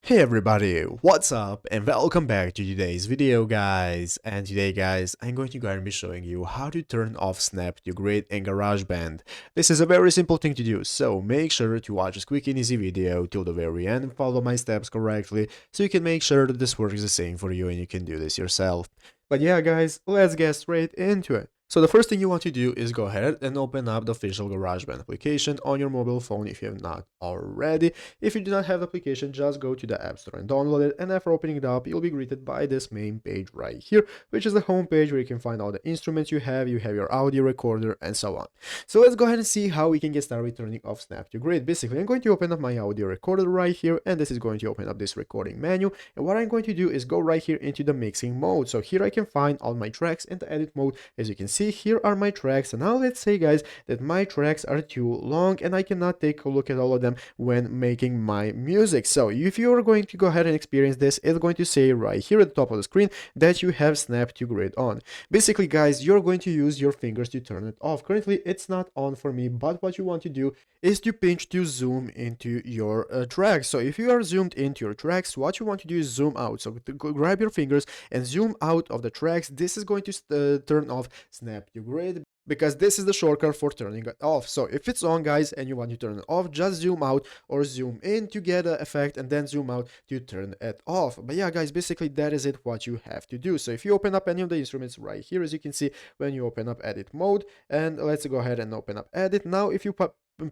Hey everybody, what's up and welcome back to today's video guys. And today guys, I'm going to go ahead and be showing you how to turn off Snap to Grid in GarageBand. This is a very simple thing to do, so make sure to watch this quick and easy video till the very end and follow my steps correctly so you can make sure that this works the same for you and you can do this yourself. But yeah guys, let's get straight into it. So the first thing you want to do is go ahead and open up the official GarageBand application on your mobile phone if you have not already. If you do not have the application, just go to the App Store and download it, and after opening it up, you'll be greeted by this main page right here, which is the home page where you can find all the instruments you have your audio recorder, and so on. So let's go ahead and see how we can get started with turning off Snap to Grid. Basically, I'm going to open up my audio recorder right here, and this is going to open up this recording menu, and what I'm going to do is go right here into the mixing mode. So here I can find all my tracks in the edit mode. As you can see, here are my tracks, and now let's say guys that my tracks are too long and I cannot take a look at all of them when making my music. So if you're going to go ahead and experience this, it's going to say right here at the top of the screen that you have Snap to Grid on. Basically guys, you're going to use your fingers to turn it off. Currently it's not on for me, but what you want to do is to pinch to zoom into your tracks. So if you are zoomed into your tracks, what you want to do is zoom out. So grab your fingers and zoom out of the tracks. This is going to turn off Snap to Grid, because this is the shortcut for turning it off. So if it's on guys and you want to turn it off, just zoom out or zoom in to get the effect and then zoom out to turn it off. But yeah guys, basically that is it what you have to do. So if you open up any of the instruments right here, as you can see, when you open up edit mode, and let's go ahead and open up edit. Now if you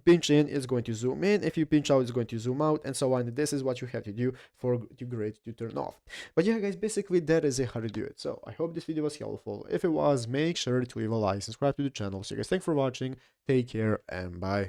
pinch in, it's going to zoom in. If you pinch out, it's going to zoom out, and so on. This is what you have to do for your grid to turn off. But yeah guys, basically that is it, how to do it. So I hope this video was helpful. If it was, make sure to leave a like, subscribe to the channel. So guys, thanks for watching, take care, and bye.